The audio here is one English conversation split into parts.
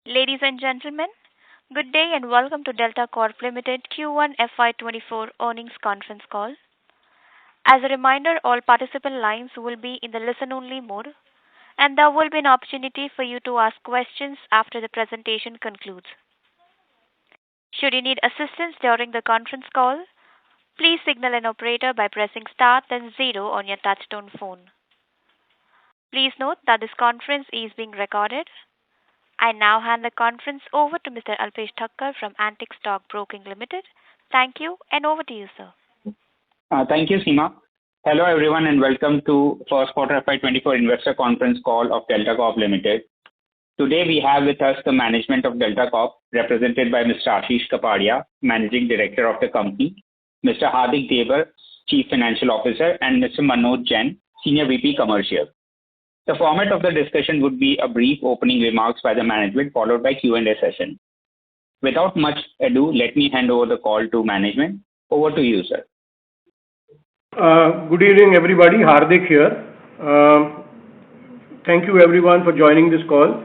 Ladies and gentlemen, good day and welcome to Delta Corp Limited Q1FY24 earnings conference call. As a reminder, all participant lines will be in the listen-only mode, and there will be an opportunity for you to ask questions after the presentation concludes. Should you need assistance during the conference call, please signal an operator by pressing star then zero on your touchtone phone. Please note that this conference is being recorded. I now hand the conference over to Mr. Alpesh Thakkar from Antique Stock Broking Limited. Thank you, and over to you, sir. Thank you, Seema. Hello, everyone, and welcome to first quarter FY24 investor conference call of Delta Corp Limited. Today, we have with us the management of Delta Corp, represented by Mr. Ashish Kapadia, Managing Director of the company, Mr. Hardik Devar, Chief Financial Officer, and Mr. Manoj Jain, Senior VP Commercial. The format of the discussion would be a brief opening remarks by the management, followed by Q&A session. Without much ado, let me hand over the call to management. Over to you, sir. Good evening, everybody. Hardik here. Thank you, everyone, for joining this call.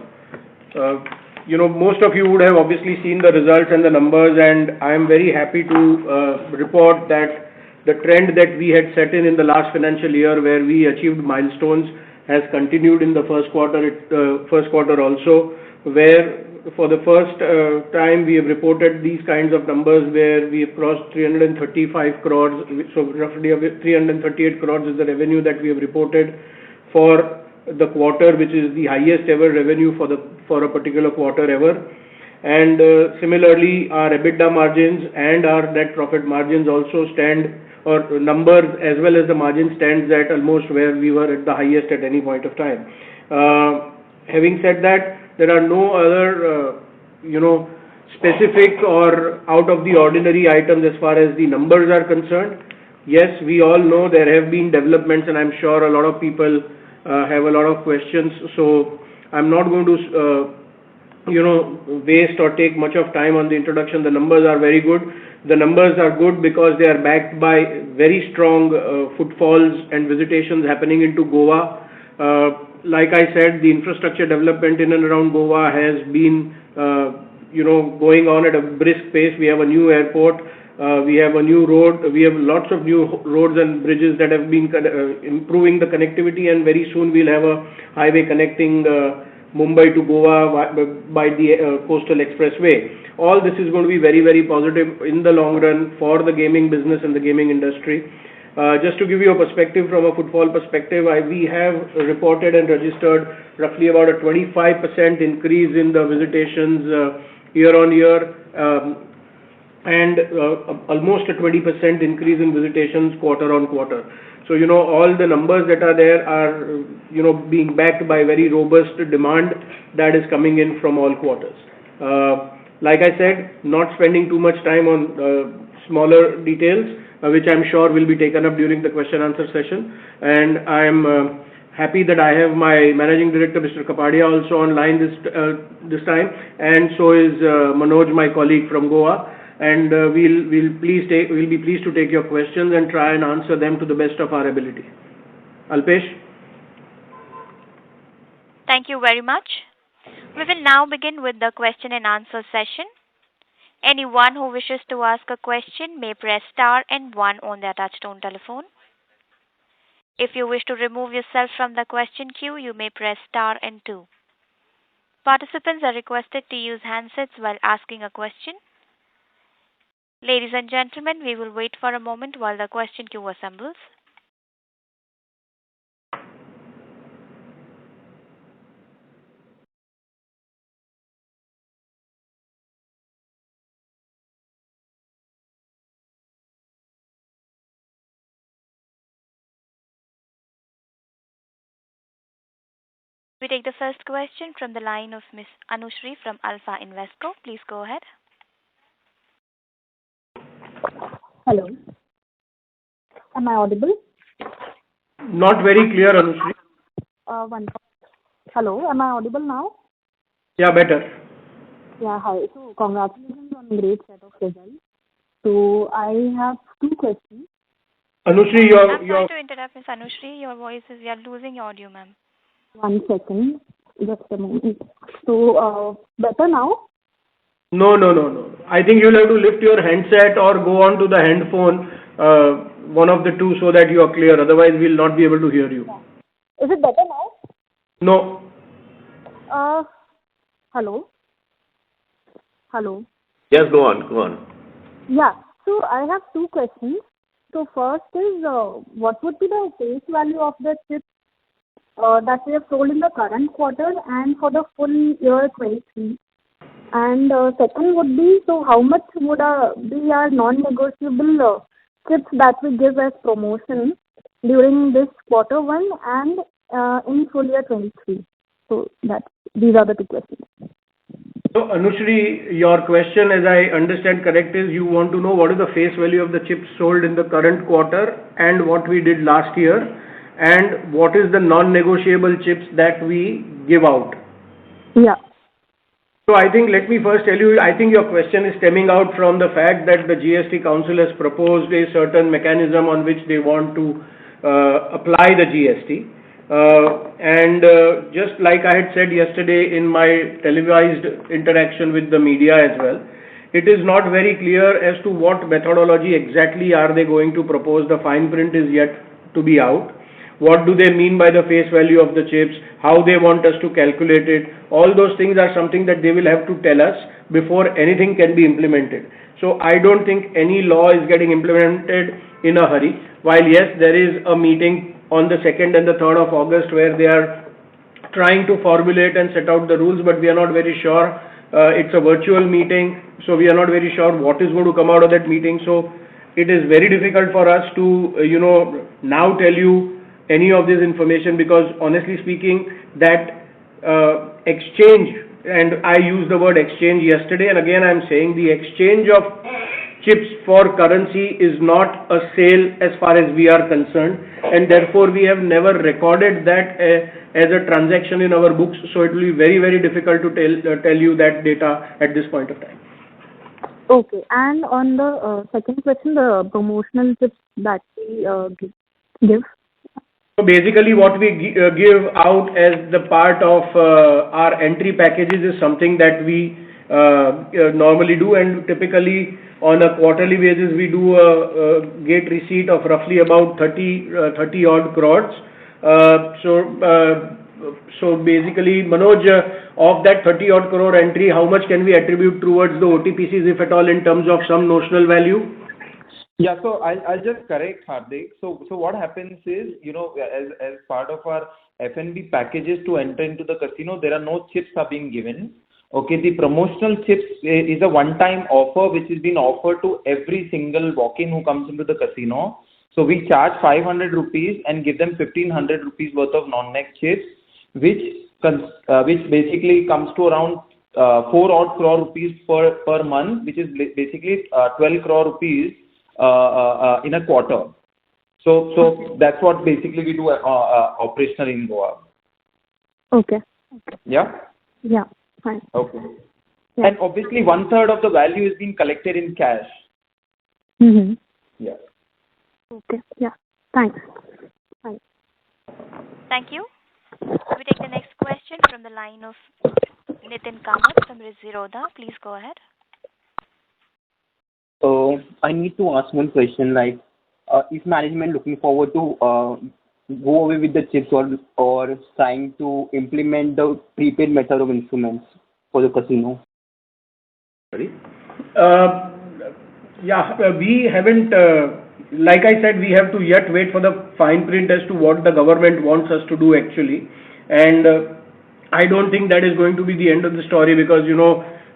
Most of you would have obviously seen the results and the numbers, and I am very happy to report that the trend that we had set in the last financial year, where we achieved milestones, has continued in the first quarter also, where for the first time we have reported these kinds of numbers where we have crossed 335 crores. So roughly 338 crores is the revenue that we have reported for the quarter, which is the highest ever revenue for a particular quarter ever. And similarly, our EBITDA margins and our net profit margins also stand, or numbers as well as the margin stands at almost where we were at the highest at any point of time. Having said that, there are no other, specific or out of the ordinary items as far as the numbers are concerned. Yes, we all know there have been developments, and I'm sure a lot of people have a lot of questions. So I'm not going to, waste or take much of time on the introduction. The numbers are very good. The numbers are good because they are backed by very strong footfalls and visitations happening into Goa. Like I said, the infrastructure development in and around Goa has been, going on at a brisk pace. We have a new airport. We have a new road. We have lots of new roads and bridges that have been improving the connectivity, and very soon we'll have a highway connecting Mumbai to Goa by the coastal expressway. All this is going to be very, very positive in the long run for the gaming business and the gaming industry. Just to give you a perspective from a footfall perspective, we have reported and registered roughly about a 25% increase in the visitations year on year, and almost a 20% increase in visitations quarter on quarter. So, all the numbers that are there are, being backed by very robust demand that is coming in from all quarters. Like I said, not spending too much time on smaller details, which I'm sure will be taken up during the question answer session. And I'm happy that I have my Managing Director, Mr. Kapadia, also online this time, and so is Manoj, my colleague from Goa. And we'll be pleased to take your questions and try and answer them to the best of our ability. Alpesh? Thank you very much. We will now begin with the question and answer session. Anyone who wishes to ask a question may press star and one on their touchtone telephone. If you wish to remove yourself from the question queue, you may press star and two. Participants are requested to use handsets while asking a question. Ladies and gentlemen, we will wait for a moment while the question queue assembles. We take the first question from the line of Ms. Anushri from Alpha Invesco. Please go ahead. Hello. Am I audible? Not very clear, Anushri. Hello, am I audible now? Yeah, better. Yeah, hi. So, congratulations on a great set of results. So, I have two questions. Anushri, I'm sorry to interrupt, Ms. Anushri. Your voice is, you're losing your audio, ma'am. One second. Just a moment. So, better now? No. I think you'll have to lift your handset or go on to the handphone, one of the two, so that you are clear. Otherwise, we'll not be able to hear you. Is it better now? No. Hello? Hello? Yes, go on. Yeah. So I have two questions. So first is, what would be the face value of the chips that we have sold in the current quarter and for the full year 23? And second would be, so how much would be our non-negotiable chips that we give as promotion during this quarter one and in full year 23? So these are the two questions. So, Anushri, your question, as I understand correct, is you want to know what is the face value of the chips sold in the current quarter and what we did last year, and what is the non-negotiable chips that we give out. Yeah. So I think, let me first tell you, I think your question is stemming out from the fact that the GST Council has proposed a certain mechanism on which they want to apply the GST. Just like I had said yesterday in my televised interaction with the media as well, it is not very clear as to what methodology exactly are they going to propose. The fine print is yet to be out. What do they mean by the face value of the chips? How they want us to calculate it? All those things are something that they will have to tell us before anything can be implemented. So I don't think any law is getting implemented in a hurry. While yes, there is a meeting on the 2nd and the 3rd of August where they are trying to formulate and set out the rules, but we are not very sure. It's a virtual meeting, so we are not very sure what is going to come out of that meeting. So it is very difficult for us to, now tell you any of this information, because honestly speaking, that exchange, and I used the word exchange yesterday, and again I am saying the exchange of chips for currency is not a sale as far as we are concerned, and therefore we have never recorded that as a transaction in our books, so it will be very, very difficult to tell you that data at this point of time. Okay, and on the second question, the promotional chips that we give? So basically what we give out as the part of our entry packages is something that we normally do, and typically on a quarterly basis we do a gate receipt of roughly about 30 odd crores. So basically, Manoj, of that 30 odd crore entry, how much can we attribute towards the OTPCs, if at all, in terms of some notional value? Yeah, so I'll just correct Hardik. So what happens is, as part of our F&B packages to enter into the casino, there are no chips are being given. Okay, the promotional chips is a one-time offer which is being offered to every single walk-in who comes into the casino. So we charge 500 rupees and give them 1500 rupees worth of non-neg chips, which basically comes to around 4 odd crore rupees per month, which is basically 12 crore rupees in a quarter. So that's what basically we do operational in Goa. Okay. Yeah? Yeah, fine. Okay. Yeah. And obviously 1/3 of the value is being collected in cash. Mm-hmm. Yeah. Okay, yeah. Thanks. Thank you. We take the next question from the line of Nitin Kamath from Zerodha. Please go ahead. I need to ask one question, like, is management looking forward to go away with the chips or trying to implement the prepaid method of instruments for the casino? Sorry? We haven't, like I said, we have to yet wait for the fine print as to what the government wants us to do actually. And I don't think that is going to be the end of the story, because,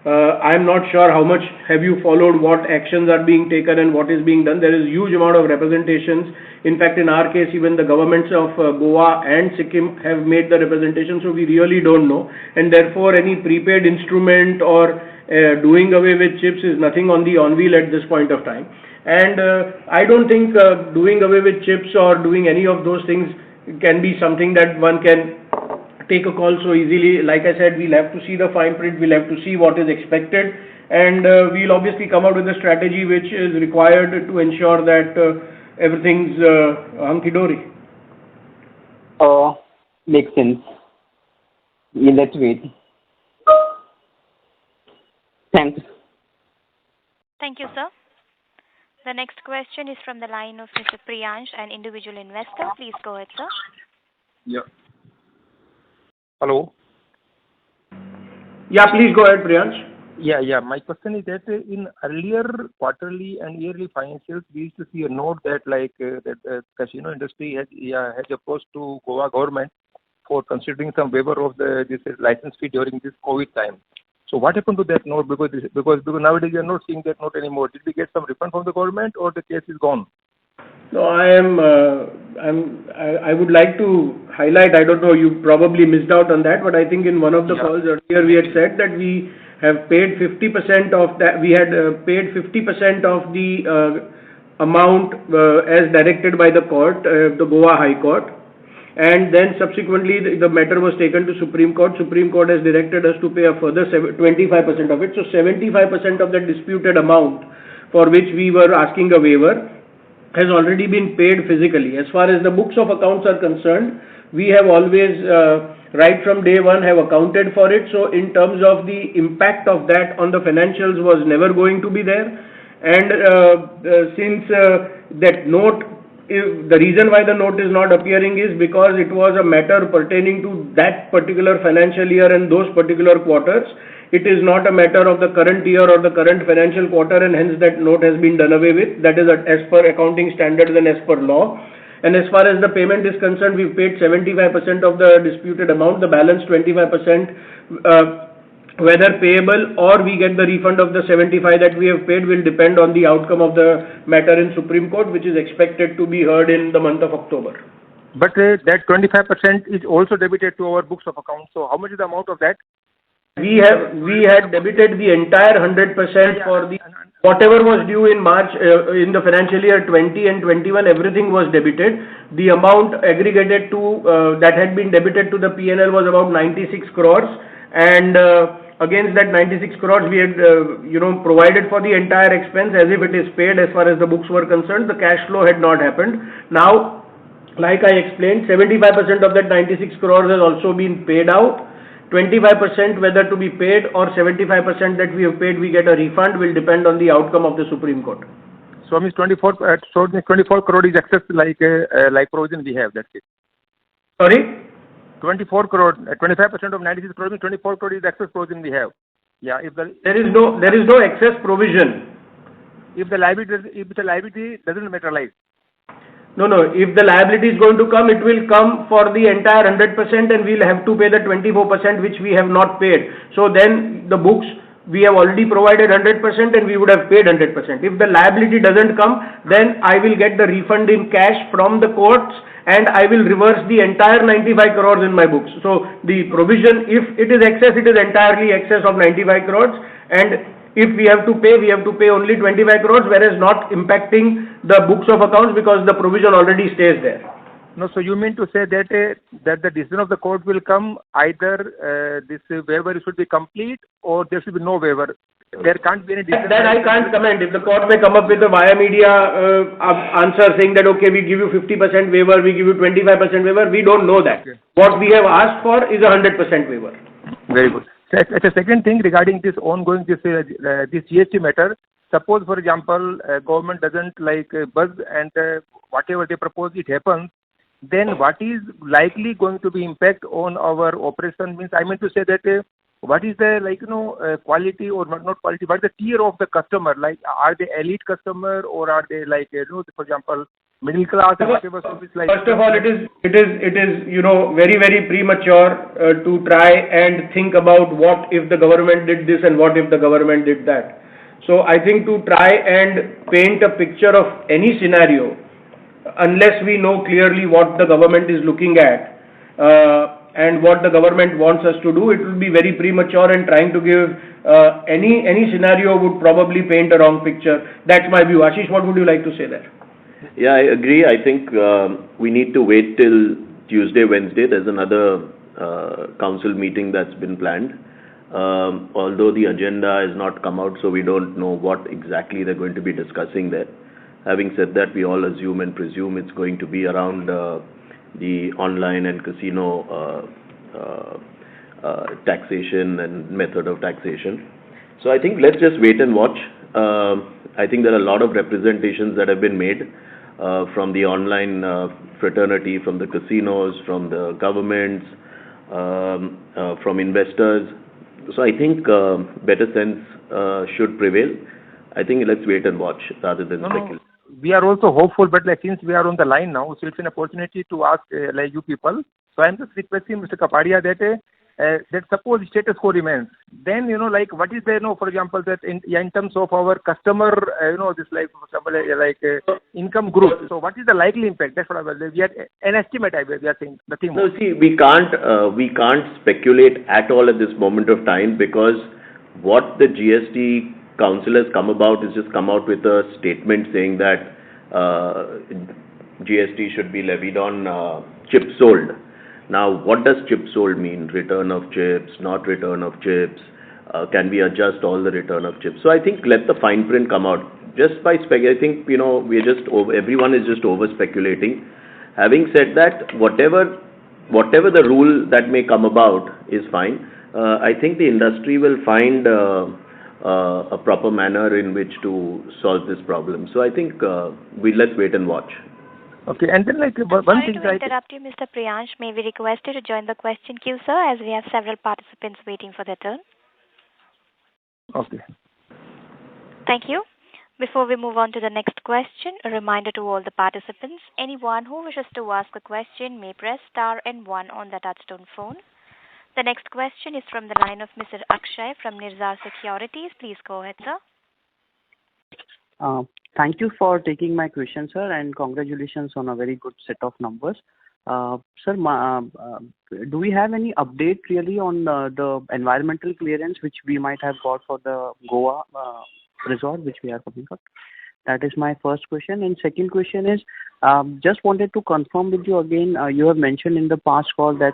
I'm not sure how much have you followed what actions are being taken and what is being done. There is huge amount of representations. In fact, in our case, even the governments of Goa and Sikkim have made the representation, so we really don't know. And therefore, any prepaid instrument or doing away with chips is nothing on the on-wheel at this point of time. And I don't think doing away with chips or doing any of those things can be something that one can take a call so easily. Like I said, we'll have to see the fine print, we'll have to see what is expected, and we'll obviously come out with a strategy which is required to ensure that everything's hunky-dory. Makes sense. Yeah, let's wait. Thanks. Thank you, sir. The next question is from the line of Mr. Priyansh, an individual investor. Please go ahead, sir. Yeah. Hello. Yeah, please go ahead, Priyansh. Yeah. My question is that in earlier quarterly and yearly financials, we used to see a note that that casino industry has approached to Goa government for considering some waiver of this license fee during this COVID time. So what happened to that note? Because nowadays we are not seeing that note anymore. Did we get some refund from the government, or the case is gone? No, I would like to highlight, I don't know, you probably missed out on that, but I think in one of the calls earlier we had said that we have paid 50% of that. We had paid 50% of the amount as directed by the court, the Goa High Court. And then subsequently the matter was taken to Supreme Court. Supreme Court has directed us to pay a further 25% of it. So 75% of the disputed amount for which we were asking a waiver has already been paid physically. As far as the books of accounts are concerned, we have always, right from day one, have accounted for it. So in terms of the impact of that on the financials was never going to be there. And since that note, the reason why the note is not appearing is because it was a matter pertaining to that particular financial year and those particular quarters. It is not a matter of the current year or the current financial quarter, and hence that note has been done away with. That is as per accounting standards and as per law. And as far as the payment is concerned, we've paid 75% of the disputed amount. The balance 25%, whether payable or we get the refund of the 75 that we have paid, will depend on the outcome of the matter in Supreme Court, which is expected to be heard in the month of October. But that 25% is also debited to our books of accounts. So how much is the amount of that? We had debited the entire 100% for the whatever was due in March in the financial year 20 and 21. Everything was debited. The amount aggregated to that had been debited to the P&L was about 96 crores, and against that 96 crores we had provided for the entire expense as if it is paid. As far as the books were concerned, the cash flow had not happened. Now, like I explained, 75% of that 96 crores has also been paid out. 25% whether to be paid or 75% that we have paid, we get a refund, will depend on the outcome of the Supreme Court. So means 24 crore is excess like provision we have. That's it. Sorry. 24 crore, 25% of 96 crore means 24 crore is excess provision we have. Yeah, there is no excess provision. If the liability doesn't materialize. No. If the liability is going to come, it will come for the entire 100%, and we'll have to pay the 24% which we have not paid. So then the books, we have already provided 100% and we would have paid 100%. If the liability doesn't come, then I will get the refund in cash from the courts and I will reverse the entire 95 crores in my books. So the provision, if it is excess, it is entirely excess of 95 crores, and if we have to pay only 25 crores, whereas not impacting the books of accounts because the provision already stays there. No, so you mean to say that the decision of the court will come either this waiver should be complete or there should be no waiver. There can't be any decision. That I can't comment. If the court may come up with a via media answer saying that okay, we give you 50% waiver, we give you 25% waiver, we don't know that. Okay. What we have asked for is a 100% waiver. Very good. The second thing regarding this ongoing this GST matter, suppose for example government doesn't buzz and whatever they propose it happens, then what is likely going to be impact on our operation? Means I mean to say that what is the quality or not quality, what is the tier of the customer? Like are they elite customer or are they for example middle class or whatever service like? First of all, it is very, very premature to try and think about what if the government did this and what if the government did that. So I think to try and paint a picture of any scenario, unless we know clearly what the government is looking at and what the government wants us to do, it will be very premature, and trying to give any scenario would probably paint a wrong picture. That's my view. Ashish, what would you like to say there? Yeah, I agree. I think we need to wait till Tuesday, Wednesday. There's another council meeting that's been planned. Although the agenda has not come out, so we don't know what exactly they're going to be discussing there. Having said that, we all assume and presume it's going to be around the online and casino taxation and method of taxation. So I think let's just wait and watch. I think there are a lot of representations that have been made from the online fraternity, from the casinos, from the governments, from investors. So I think better sense should prevail. I think let's wait and watch rather than speculate. We are also hopeful, but since we are on the line now, so it's an opportunity to ask you people. So I'm just requesting Mr. Kapadia that suppose status quo remains, then what is the for example that in terms of our customer this for example income group. So what is the likely impact? That's what we had an estimate. We are saying nothing more. No, see, we can't speculate at all at this moment of time, because what the GST Council has come about is just come out with a statement saying that GST should be levied on chips sold. Now, what does chips sold mean? Return of chips, not return of chips? Can we adjust all the return of chips? So I think let the fine print come out. Just by I think everyone is just over speculating. Having said that, whatever the rule that may come about is fine. I think the industry will find a proper manner in which to solve this problem. So I think let's wait and watch. Okay, and then one thing. Sorry to interrupt you, Mr. Priyansh. May we request you to join the question queue, sir, as we have several participants waiting for their turn. Okay. Thank you. Before we move on to the next question, a reminder to all the participants: anyone who wishes to ask a question may press star and 1 on the touchtone phone. The next question is from the line of Mr. Akshay from Nirzar Securities. Please go ahead, sir. Thank you for taking my question, sir, and congratulations on a very good set of numbers. Sir, do we have any update really on the environmental clearance which we might have got for the Goa resort, which we are coming for? That is my first question. And second question is, just wanted to confirm with you again, you have mentioned in the past call that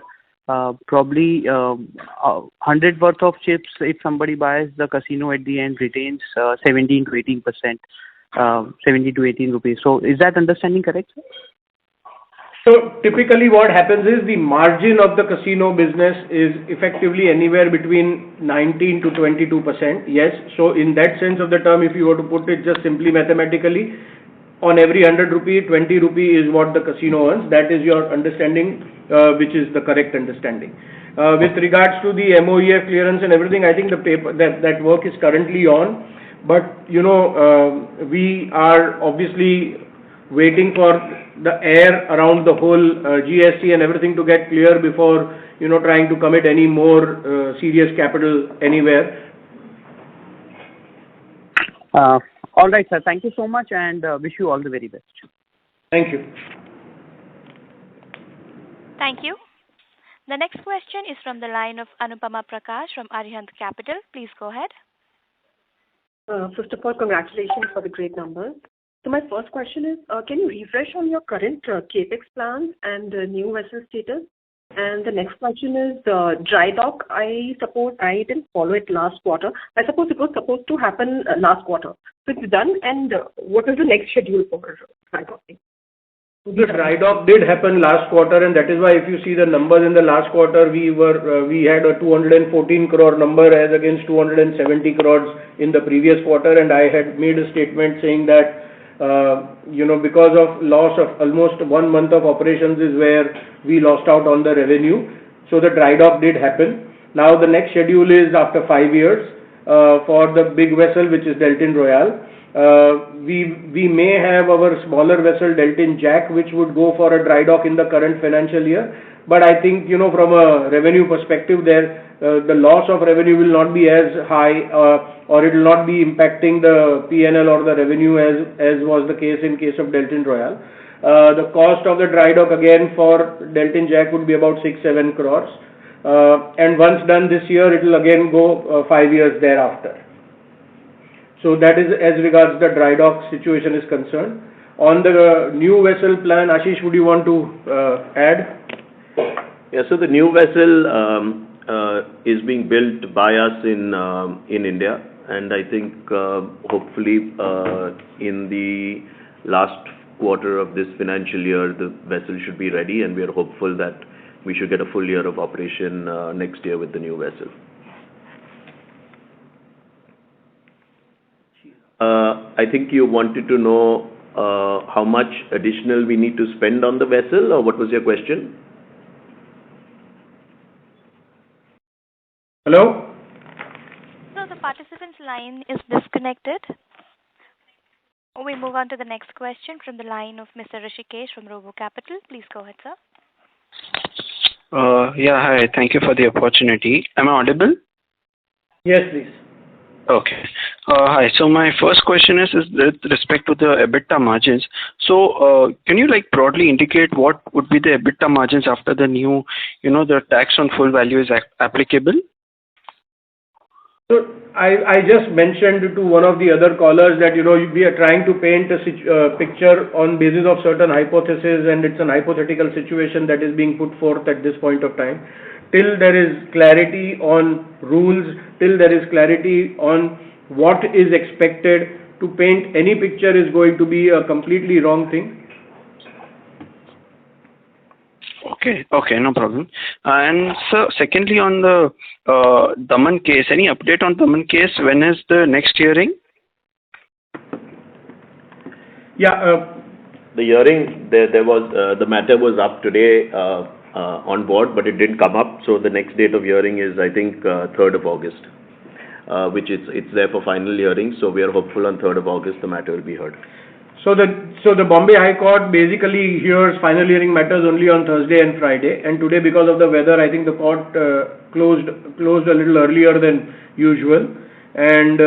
probably 100 worth of chips, if somebody buys, the casino at the end retains 17 to 18%, 17 to 18 rupees. So is that understanding correct, sir? So typically what happens is the margin of the casino business is effectively anywhere between 19 to 22%. Yes. So in that sense of the term, if you were to put it just simply mathematically, on every 100 rupee, 20 rupee is what the casino earns. That is your understanding, which is the correct understanding. With regards to the MOEF clearance and everything, I think the paper that work is currently on. But we are obviously waiting for the air around the whole GST and everything to get clear before trying to commit any more serious capital anywhere. All right, sir. Thank you so much, and wish you all the very best. Thank you. Thank you. The next question is from the line of Anupama Prakash from Arihant Capital. Please go ahead. First of all, congratulations for the great numbers. So my first question is, can you refresh on your current capex plans and new vessel status? And the next question is dry dock. I suppose I didn't follow it last quarter. I suppose it was supposed to happen last quarter. So it's done. And what is the next schedule for dry docking? The dry dock did happen last quarter, and that is why if you see the numbers in the last quarter, we had a 214 crore number as against 270 crores in the previous quarter, and I had made a statement saying that because of loss of almost 1 month of operations is where we lost out on the revenue. So the dry dock did happen. Now the next schedule is after 5 years for the big vessel, which is Deltin Royale. We may have our smaller vessel Deltin Jack, which would go for a dry dock in the current financial year. But I think from a revenue perspective, the loss of revenue will not be as high, or it will not be impacting the P&L or the revenue as was the case in case of Deltin Royale. The cost of the dry dock again for Deltin Jack would be about 6-7 crores. And once done this year, it will again go 5 years thereafter. So that is as regards the dry dock situation is concerned. On the new vessel plan, Ashish, would you want to add? Yeah, so the new vessel is being built by us in India, and I think hopefully in the last quarter of this financial year, the vessel should be ready, and we are hopeful that we should get a full year of operation next year with the new vessel. I think you wanted to know how much additional we need to spend on the vessel, or what was your question? Hello? So the participant's line is disconnected. We move on to the next question from the line of Mr. Rishikesh from Robo Capital. Please go ahead, sir. Yeah, hi. Thank you for the opportunity. Am I audible? Yes, please. Okay. Hi. So my first question is with respect to the EBITDA margins. So can you broadly indicate what would be the EBITDA margins after the new, the tax on full value is applicable? So I just mentioned to one of the other callers that, we are trying to paint a picture on basis of certain hypotheses, and it's an hypothetical situation that is being put forth at this point of time. Till there is clarity on rules, till there is clarity on what is expected, to paint any picture is going to be a completely wrong thing. Okay, no problem. And so, secondly, on the Daman case, any update on Daman case? When is the next hearing? Yeah. The hearing, there was the matter was up today on board, but it didn't come up. So the next date of hearing is, I think, 3rd of August, which it's there for final hearing. So we are hopeful on 3rd of August the matter will be heard. So the Bombay High Court basically hears final hearing matters only on Thursday and Friday, and today, because of the weather, I think the court closed a little earlier than usual, and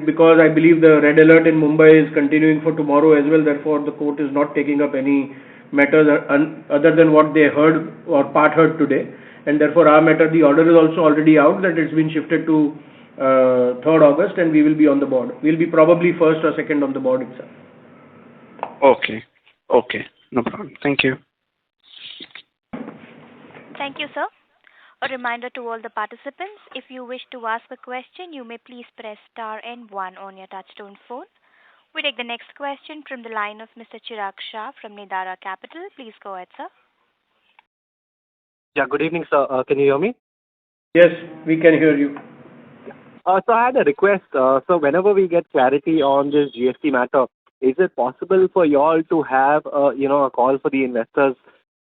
because I believe the red alert in Mumbai is continuing for tomorrow as well, therefore the court is not taking up any matters other than what they heard or part heard today, and therefore our matter, the order is also already out that it's been shifted to 3rd August, and we will be on the board. We'll be probably first or second on the board itself. Okay, no problem. Thank you. Thank you, sir. A reminder to all the participants, if you wish to ask a question, you may please press star and 1 on your touchtone phone. We take the next question from the line of Mr. Chirag Shah from Nidara Capital. Please go ahead, sir. Yeah, good evening, sir. Can you hear me? Yes, we can hear you. So I had a request. So whenever we get clarity on this GST matter, is it possible for you all to have a call for the investors,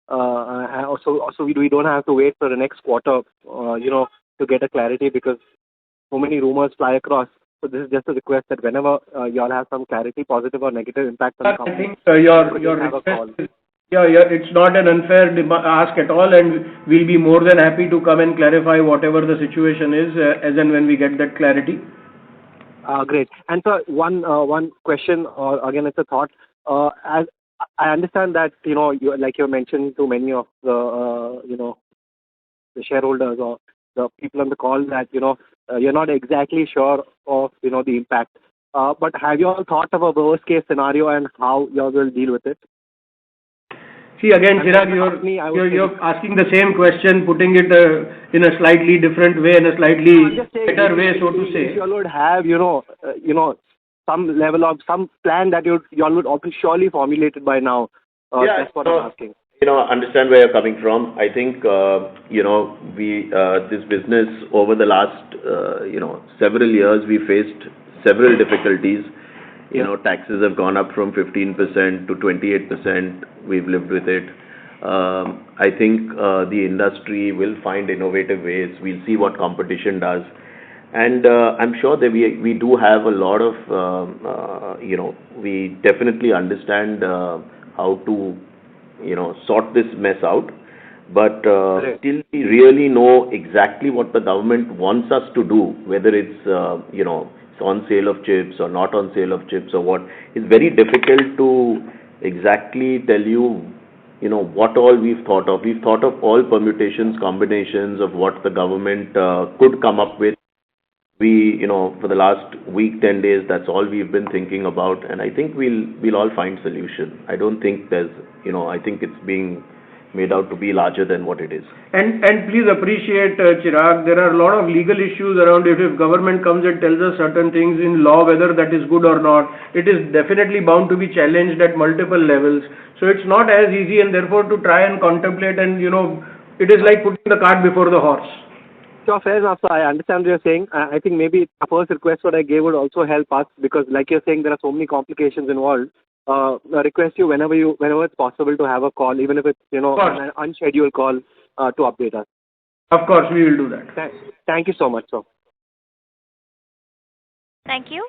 so we don't have to wait for the next quarter, to get a clarity, because so many rumors fly across. So this is just a request that whenever you all have some clarity, positive or negative impact on the company, I think your request is, it's not an unfair ask at all, and we'll be more than happy to come and clarify whatever the situation is as and when we get that clarity. Great. And so one question, or again, it's a thought. As I understand that you mentioned to many of the the shareholders or the people on the call that you're not exactly sure of the impact. But have you all thought of a worst case scenario and how you all will deal with it? See, again, Chirag, you're asking the same question, putting it in a slightly different way, in a slightly better way, so to say. If you all would have, some level of, some plan that you all would also surely formulated by now. That's what I'm asking. Understand where you're coming from. I think, we, this business over the last, several years, we faced several difficulties. Taxes have gone up from 15% to 28%. We've lived with it. I think the industry will find innovative ways. We'll see what competition does. And I'm sure that we do have a lot of, we definitely understand how to, sort this mess out. But till we really know exactly what the government wants us to do, whether it's, on sale of chips or not on sale of chips or what, it's very difficult to exactly tell you, what all we've thought of. We've thought of all permutations, combinations of what the government could come up with. We, for the last week, 10 days, that's all we've been thinking about, and I think we'll all find solution. I don't think there's, I think it's being made out to be larger than what it is. And please appreciate, Chirag, there are a lot of legal issues around it. If government comes and tells us certain things in law, whether that is good or not, it is definitely bound to be challenged at multiple levels. So it's not as easy, and therefore to try and contemplate and, it is like putting the cart before the horse. Sure, fair enough. So I understand what you're saying. I think maybe the first request what I gave would also help us, because like you're saying, there are so many complications involved. I request you whenever it's possible to have a call, even if it's an unscheduled call, to update us. Of course, we will do that. Thank you so much, sir. Thank you.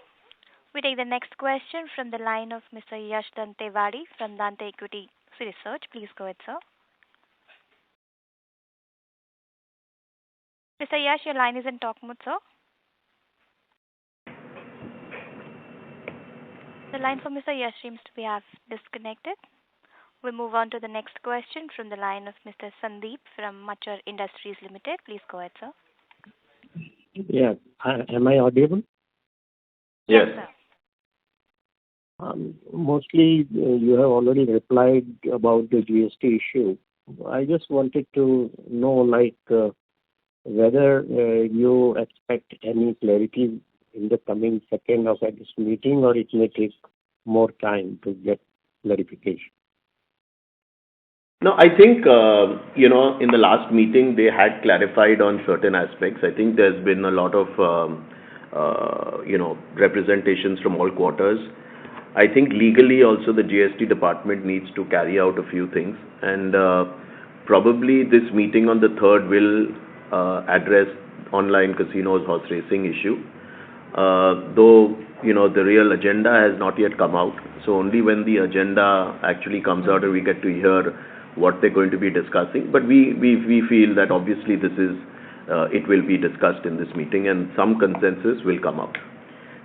We take the next question from the line of Mr. Yash Dantewadi from Dante Equity Research. Please go ahead, sir. Mr. Yash, your line is in talk mode, sir. The line for Mr. Yash seems to be disconnected. We move on to the next question from the line of Mr. Sandeep from Mature Industries Limited. Please go ahead, sir. Yeah. Am I audible? Yes. Mostly you have already replied about the GST issue. I just wanted to know, whether you expect any clarity in the coming second of this meeting, or it may take more time to get clarification. No, I think, in the last meeting, they had clarified on certain aspects. I think there's been a lot of, representations from all quarters. I think legally also the GST department needs to carry out a few things. And probably this meeting on the 3rd will address online casinos horse racing issue. Though, the real agenda has not yet come out. So only when the agenda actually comes out and we get to hear what they're going to be discussing. But we feel that obviously this is, it will be discussed in this meeting and some consensus will come out.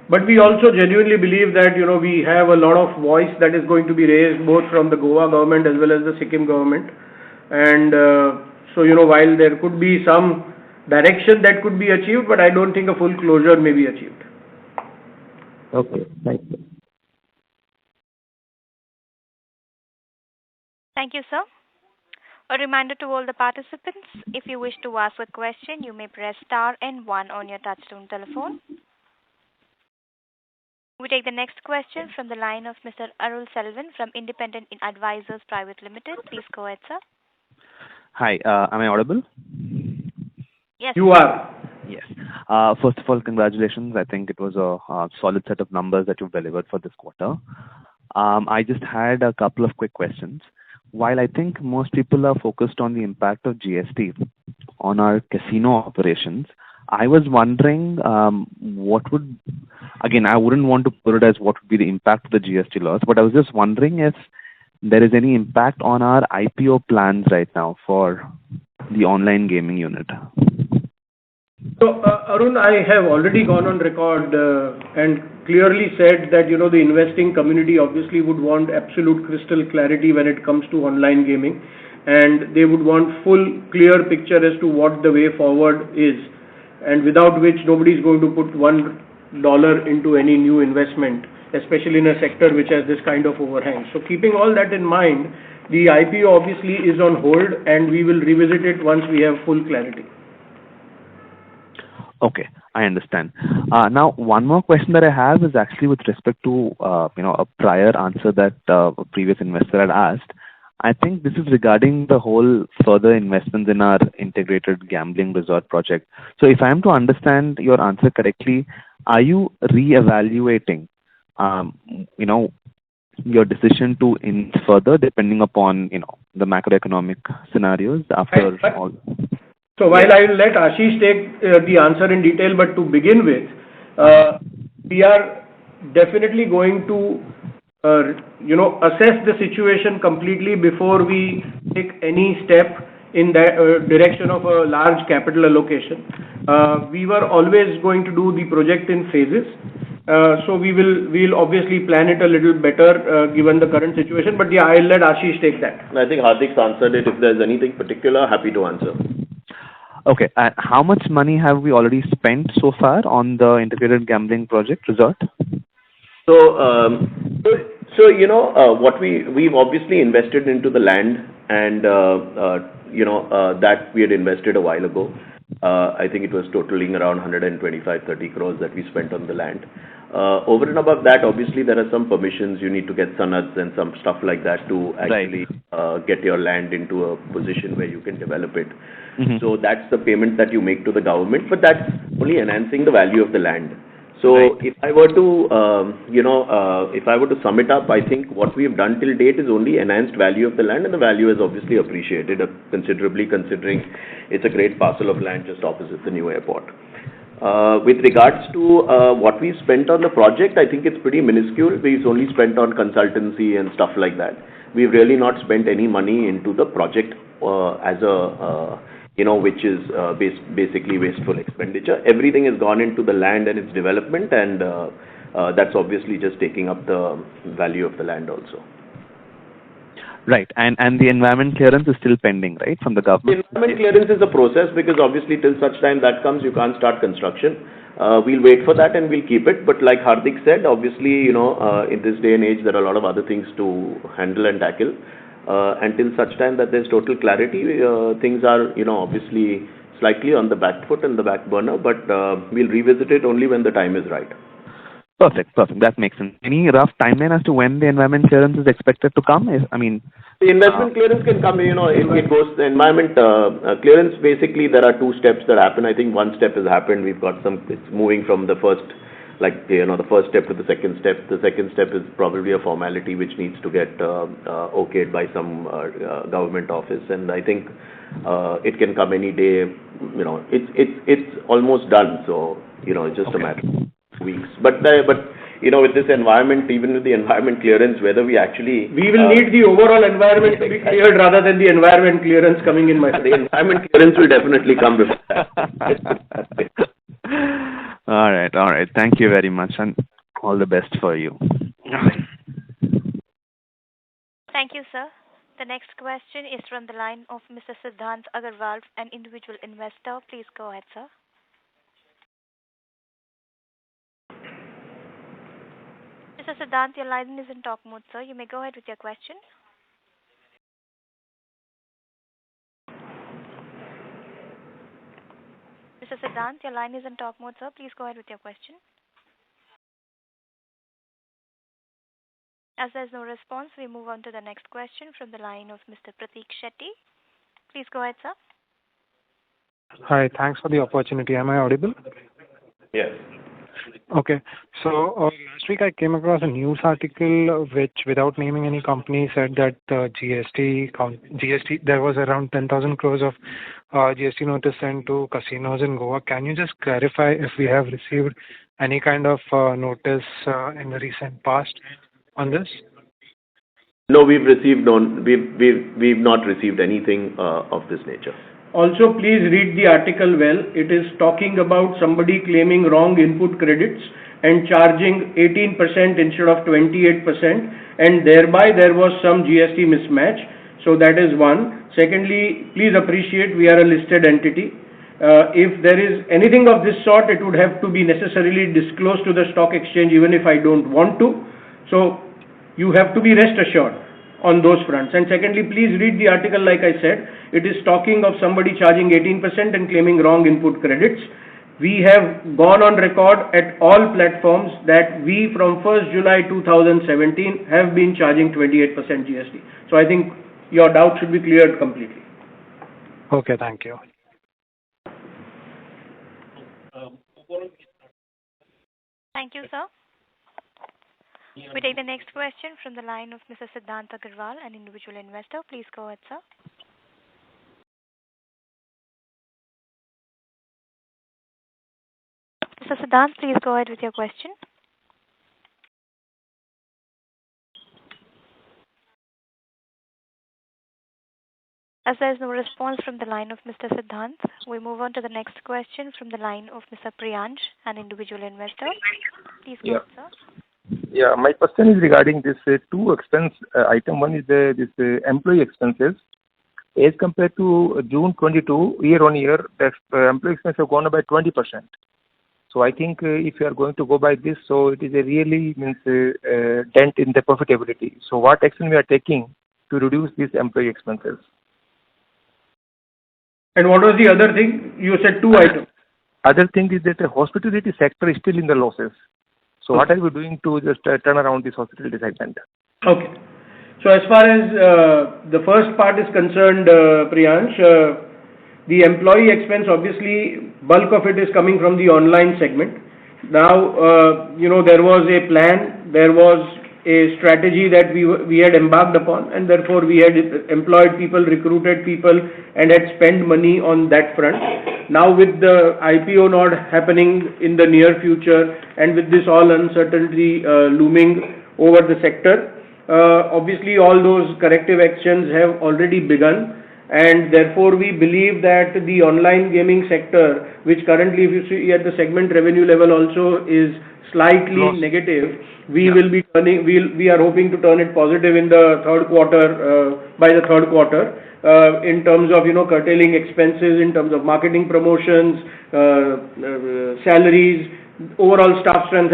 But we also genuinely believe that, we have a lot of voice that is going to be raised both from the Goa government as well as the Sikkim government. And so, while there could be some direction that could be achieved, but I don't think a full closure may be achieved. Okay, thank you. Thank you, sir. A reminder to all the participants, if you wish to ask a question, you may press star and 1 on your touchtone telephone. We take the next question from the line of Mr. Arul Selvan from Independent Advisors Private Limited. Please go ahead, sir. Hi, am I audible? Yes. You are. Yes. First of all, congratulations. I think it was a solid set of numbers that you've delivered for this quarter. I just had a couple of quick questions. While I think most people are focused on the impact of GST on our casino operations, I was wondering again, I wouldn't want to put it as what would be the impact of the GST laws, but I was just wondering if there is any impact on our IPO plans right now for the online gaming unit. So, Arun, I have already gone on record and clearly said that, the investing community obviously would want absolute crystal clarity when it comes to online gaming, and they would want full, clear picture as to what the way forward is, and without which nobody is going to put $1 into any new investment, especially in a sector which has this kind of overhang. So keeping all that in mind, the IPO obviously is on hold, and we will revisit it once we have full clarity. Okay, I understand. Now, one more question that I have is actually with respect to a prior answer that a previous investor had asked. I think this is regarding the whole further investments in our integrated gambling resort project. So, if I am to understand your answer correctly, are you re-evaluating, your decision to invest further depending upon the macroeconomic scenarios after all? So while I will let Ashish take the answer in detail, but to begin with, we are definitely going to, assess the situation completely before we take any step in the direction of a large capital allocation. We were always going to do the project in phases. So we'll obviously plan it a little better given the current situation. But yeah, I'll let Ashish take that. I think Hardik's answered it. If there's anything particular, happy to answer. Okay. How much money have we already spent so far on the integrated gambling project resort? So So, what we've obviously invested into the land, and, that we had invested a while ago. I think it was totaling around 125-30 crores that we spent on the land. Over and above that, obviously, there are some permissions. You need to get sanads and some stuff like that to actually get your land into a position where you can develop it. Mm-hmm. So that's the payment that you make to the government, but that's only enhancing the value of the land. So if I were to sum it up, I think what we have done till date is only enhanced value of the land, and the value is obviously appreciated considerably, considering it's a great parcel of land just opposite the new airport. With regards to what we spent on the project, I think it's pretty minuscule. We've only spent on consultancy and stuff like that. We've really not spent any money into the project as a which is basically wasteful expenditure. Everything has gone into the land and its development, and that's obviously just taking up the value of the land also. Right, and the environment clearance is still pending, right, from the government? The environment clearance is a process, because obviously till such time that comes, you can't start construction. We'll wait for that and we'll keep it. But like Hardik said, obviously, in this day and age, there are a lot of other things to handle and tackle. Until such time that there's total clarity, things are, obviously slightly on the back foot and the back burner, but we'll revisit it only when the time is right. Perfect. That makes sense. Any rough timeline as to when the environment clearance is expected to come? The investment clearance can come, it goes, the environment clearance, basically there are two steps that happen. I think one step has happened. It's moving from the first, the first step to the second step. The second step is probably a formality which needs to get okayed by some government office, and I think it can come any day. It's almost done, so it's just a matter of weeks. But with this environment, even with the environment clearance, whether we will need the overall environment to be cleared rather than the environment clearance coming in. The environment clearance will definitely come before that. All right. Thank you very much, and all the best for you. Thank you, sir. The next question is from the line of Mr. Siddhant Agarwal, an individual investor. Please go ahead, sir. Mr. Siddhant, your line is in talk mode, sir. You may go ahead with your question. Mr. Siddhant, your line is in talk mode, sir. Please go ahead with your question. As there is no response, we move on to the next question from the line of Mr. Prateek Shetty. Please go ahead, sir. Hi, thanks for the opportunity. Am I audible? Yes. Okay. So last week I came across a news article which, without naming any company, said that GST, there was around 10,000 crores of GST notice sent to casinos in Goa. Can you just clarify if we have received any kind of notice in the recent past on this? No, we've not received anything of this nature. Also, please read the article well. It is talking about somebody claiming wrong input credits and charging 18% instead of 28%, and thereby there was some GST mismatch. So that is one. Secondly, please appreciate we are a listed entity. If there is anything of this sort, it would have to be necessarily disclosed to the stock exchange, even if I don't want to. So you have to be rest assured on those fronts. And secondly, please read the article like I said. It is talking of somebody charging 18% and claiming wrong input credits. We have gone on record at all platforms that we from 1st July 2017 have been charging 28% GST. So I think your doubt should be cleared completely. Okay, thank you. Thank you, sir. We take the next question from the line of Mr. Siddhant Agarwal, an individual investor. Please go ahead, sir. Mr. Siddhant, please go ahead with your question. As there is no response from the line of Mr. Siddhant, we move on to the next question from the line of Mr. Priyansh, an individual investor. Please go ahead, sir. Yeah, my question is regarding this two expense item. One is this employee expenses. As compared to June 22, year on year, the employee expenses have gone up by 20%. So I think if you are going to go by this, so it is a really means dent in the profitability. So what action we are taking to reduce these employee expenses? And what was the other thing? You said two items. Other thing is that the hospitality sector is still in the losses. So what are we doing to just turn around this hospitality segment? Okay. So as far as the first part is concerned, Priyansh, the employee expense, obviously, bulk of it is coming from the online segment. Now, there was a plan, there was a strategy that we had embarked upon, and therefore we had employed people, recruited people, and had spent money on that front. Now, with the IPO not happening in the near future, and with this all uncertainty looming over the sector, obviously all those corrective actions have already begun. And therefore we believe that the online gaming sector, which currently if you see at the segment revenue level also is slightly negative, we are hoping to turn it positive in the third quarter, by the third quarter, in terms of curtailing expenses, in terms of marketing promotions, salaries. Overall staff strength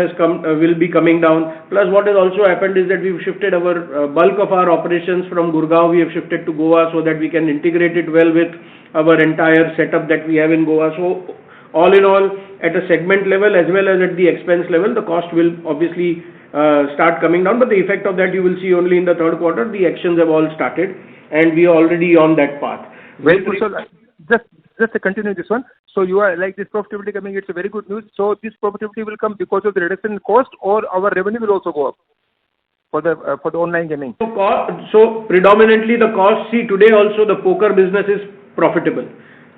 will be coming down. Plus what has also happened is that we've shifted our bulk of our operations from Gurgaon, we have shifted to Goa so that we can integrate it well with our entire setup that we have in Goa. So all in all, at a segment level as well as at the expense level, the cost will obviously start coming down, but the effect of that you will see only in the third quarter. The actions have all started and we are already on that path. Very good, sir. Just to continue this one. So you are like this profitability coming, it's a very good news. So this profitability will come because of the reduction in cost, or our revenue will also go up for the online gaming? So predominantly the cost, see today also the poker business is profitable.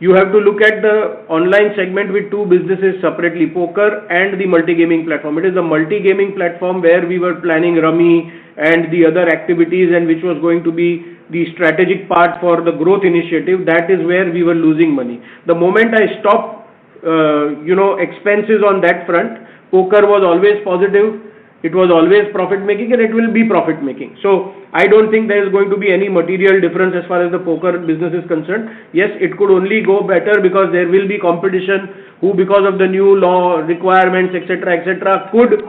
You have to look at the online segment with two businesses separately, poker and the multi-gaming platform. It is the multi-gaming platform where we were planning Rummy and the other activities, and which was going to be the strategic part for the growth initiative. That is where we were losing money. The moment I stopped, expenses on that front, poker was always positive. It was always profit making, and it will be profit making. So I don't think there is going to be any material difference as far as the poker business is concerned. Yes, it could only go better because there will be competition who, because of the new law requirements, etc., could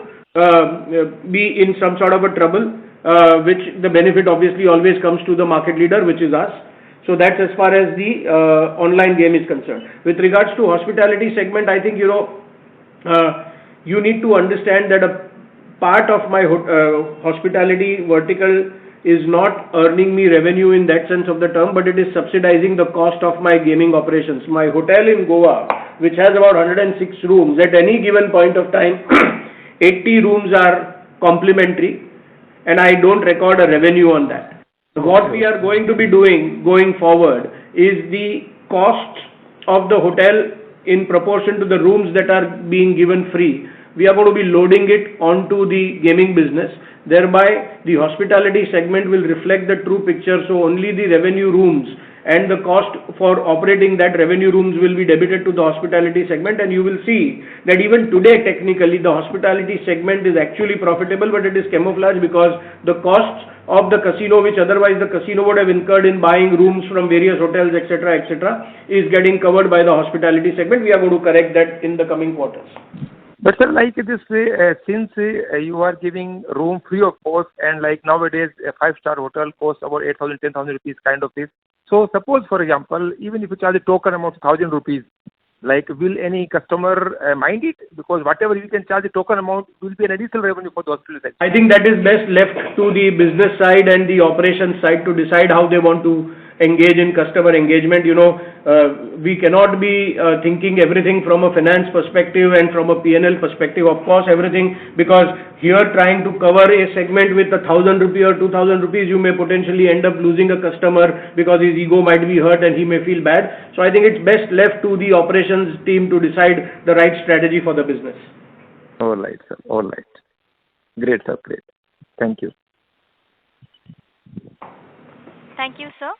be in some sort of a trouble, which the benefit obviously always comes to the market leader, which is us. So that's as far as the online game is concerned. With regards to hospitality segment, I think you need to understand that a part of my hospitality vertical is not earning me revenue in that sense of the term, but it is subsidizing the cost of my gaming operations. My hotel in Goa, which has about 106 rooms, at any given point of time, 80 rooms are complimentary, and I don't record a revenue on that. What we are going to be doing going forward is the costs of the hotel in proportion to the rooms that are being given free. We are going to be loading it onto the gaming business. Thereby, the hospitality segment will reflect the true picture. So only the revenue rooms and the cost for operating that revenue rooms will be debited to the hospitality segment. And you will see that even today, technically, the hospitality segment is actually profitable, but it is camouflaged because the costs of the casino, which otherwise the casino would have incurred in buying rooms from various hotels, etc., is getting covered by the hospitality segment. We are going to correct that in the coming quarters. But sir, like this way, since you are giving room free of cost, and like nowadays a 5-star hotel costs about 8,000, 10,000 rupees kind of this. So suppose, for example, even if you charge a token amount of 1,000 rupees, like will any customer mind it? Because whatever you can charge a token amount will be an additional revenue for the hospital side. I think that is best left to the business side and the operations side to decide how they want to engage in customer engagement. We cannot be thinking everything from a finance perspective and from a P&L perspective. Of course, everything, because here trying to cover a segment with 1,000 rupees or 2,000 rupees, you may potentially end up losing a customer because his ego might be hurt and he may feel bad. So I think it's best left to the operations team to decide the right strategy for the business. All right, sir. All right. Great, sir. Great. Thank you. Thank you, sir.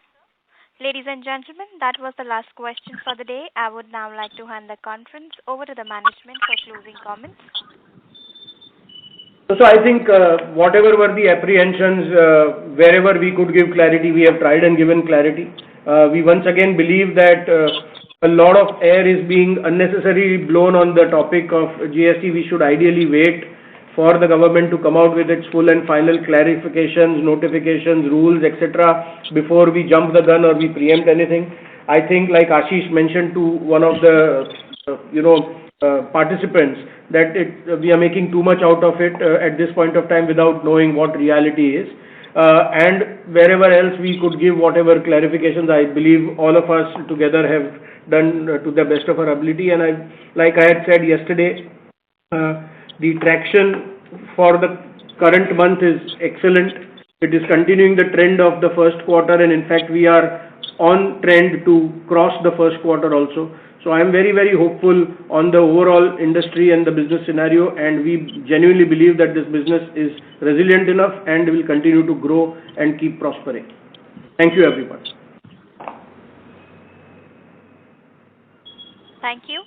Ladies and gentlemen, that was the last question for the day. I would now like to hand the conference over to the management for closing comments. So I think whatever were the apprehensions, wherever we could give clarity, we have tried and given clarity. We once again believe that a lot of air is being unnecessarily blown on the topic of GST. We should ideally wait for the government to come out with its full and final clarifications, notifications, rules, etc., before we jump the gun or we preempt anything. I think, like Ashish mentioned to one of the participants, that we are making too much out of it at this point of time without knowing what reality is. And wherever else we could give whatever clarifications, I believe all of us together have done to the best of our ability. And like I had said yesterday, the traction for the current month is excellent. It is continuing the trend of the first quarter, and in fact, we are on trend to cross the first quarter also. So I am very, very hopeful on the overall industry and the business scenario, and we genuinely believe that this business is resilient enough and will continue to grow and keep prospering. Thank you, everyone. Thank you.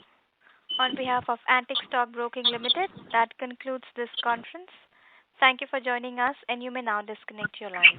On behalf of Antique Stock Broking Limited, that concludes this conference. Thank you for joining us, and you may now disconnect your line.